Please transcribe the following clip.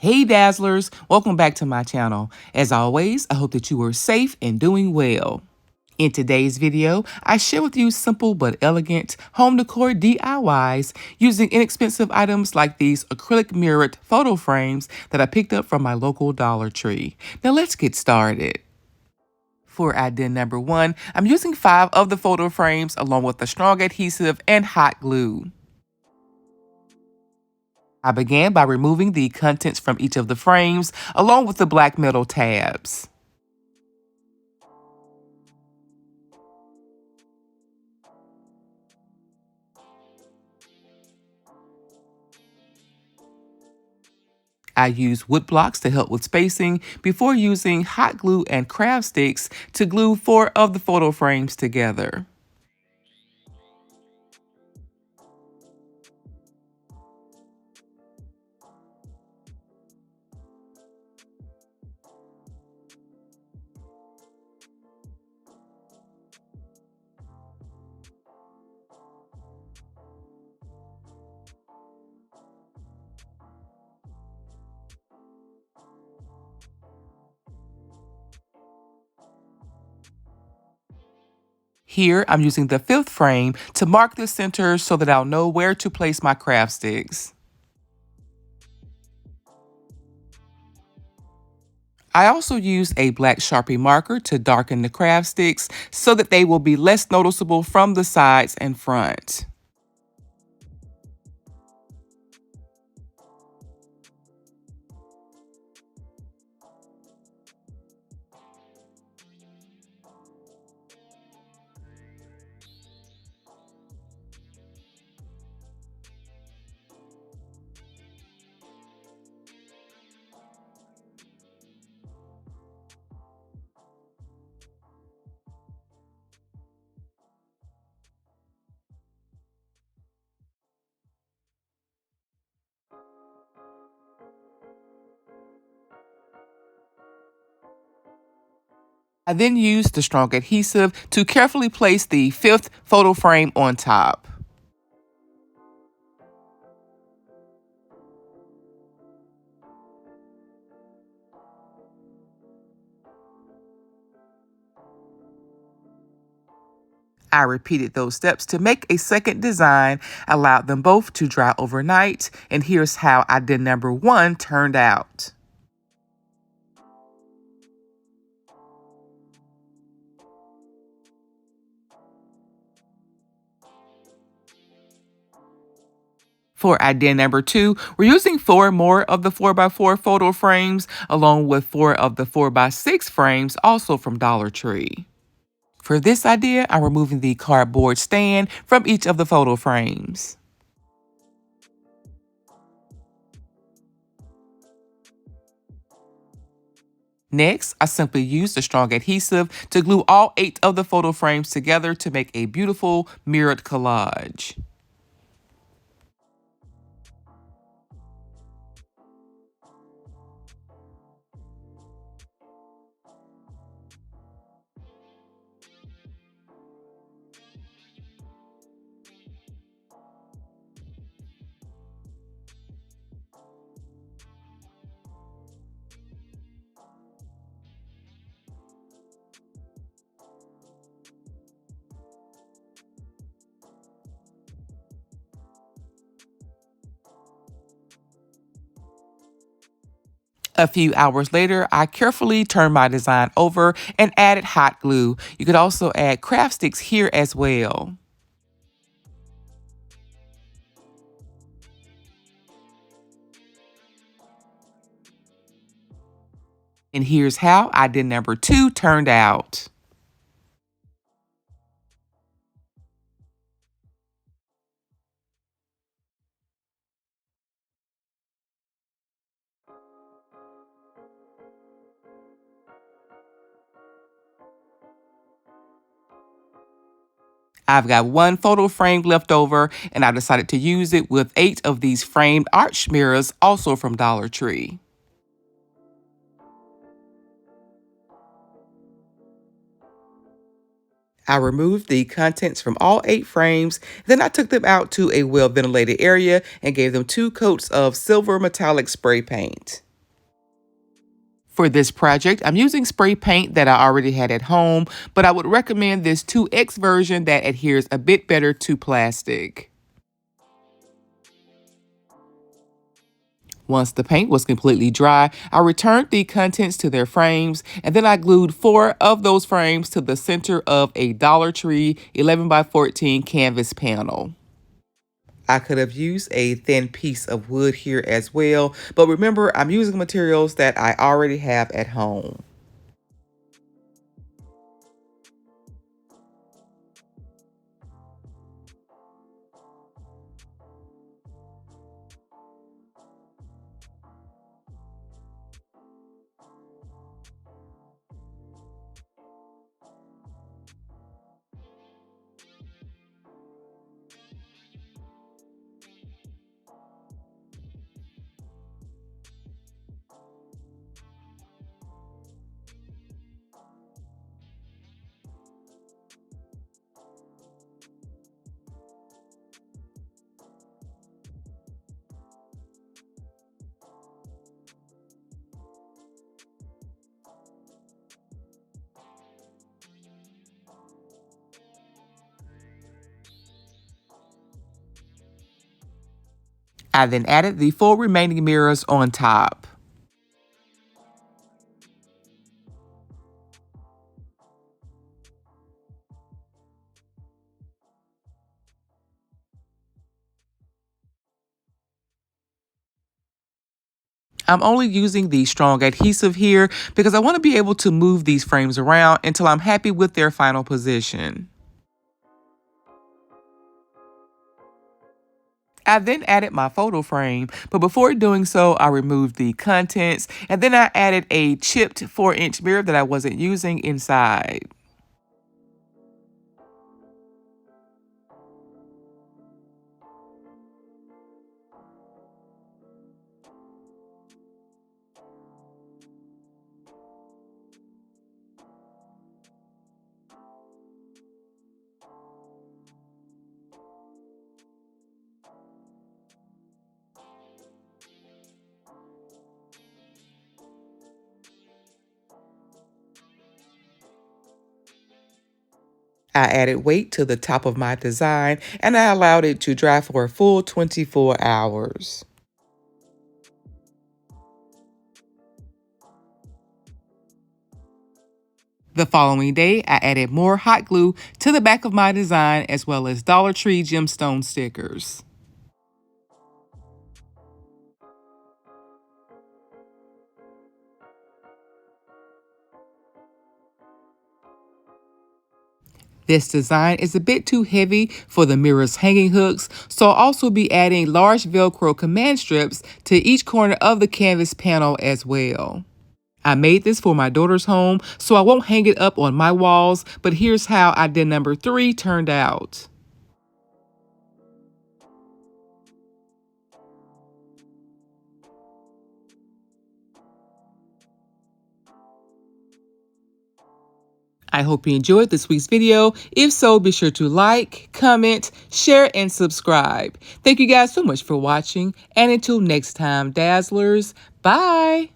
Hey Dazzlers, welcome back to my channel. As always, I hope that you are safe and doing well. In today's video, I share with you simple but elegant home decor DIYs using inexpensive items like these acrylic mirrored photo frames that I picked up from my local Dollar Tree. Now let's get started. For idea number one, I'm using 5 of the photo frames along with a strong adhesive and hot glue. I began by removing the contents from each of the frames along with the black metal tabs. I use wood blocks to help with spacing before using hot glue and craft sticks to glue 4 of the photo frames together. Here, I'm using the 5th frame to mark the center so that I'll know where to place my craft sticks. I also use a black Sharpie marker to darken the craft sticks so that they will be less noticeable from the sides and front. I then used the strong adhesive to carefully place the 5th photo frame on top. I repeated those steps to make a second design, allowed them both to dry overnight, and here's how idea number 1 turned out. For idea number 2, we're using 4 more of the 4x4 photo frames, along with 4 of the 4x6 frames, also from Dollar Tree. For this idea, I'm removing the cardboard stand from each of the photo frames. Next, I simply used a strong adhesive to glue all 8 of the photo frames together to make a beautiful mirrored collage. A few hours later, I carefully turned my design over and added hot glue. You could also add craft sticks here as well. And here's how idea number 2 turned out. I've got 1 photo frame left over, and I decided to use it with 8 of these framed arch mirrors, also from Dollar Tree. I removed the contents from all 8 frames, then I took them out to a well-ventilated area and gave them 2 coats of silver metallic spray paint. For this project, I'm using spray paint that I already had at home, but I would recommend this 2X version that adheres a bit better to plastic. Once the paint was completely dry, I returned the contents to their frames, and then I glued 4 of those frames to the center of a Dollar Tree 11 by 14 canvas panel. I could have used a thin piece of wood here as well, but remember, I'm using materials that I already have at home. I then added the 4 remaining mirrors on top. I'm only using the strong adhesive here because I want to be able to move these frames around until I'm happy with their final position. I then added my photo frame, but before doing so, I removed the contents, and then I added a chipped 4-inch mirror that I wasn't using inside. I added weight to the top of my design, and I allowed it to dry for a full 24 hours. The following day, I added more hot glue to the back of my design as well as Dollar Tree gemstone stickers. This design is a bit too heavy for the mirror's hanging hooks, so I'll also be adding large Velcro command strips to each corner of the canvas panel as well. I made this for my daughter's home, so I won't hang it up on my walls, but here's how idea number 3 turned out. I hope you enjoyed this week's video. If so, be sure to like, comment, share, and subscribe. Thank you guys so much for watching, and until next time, Dazzlers, bye!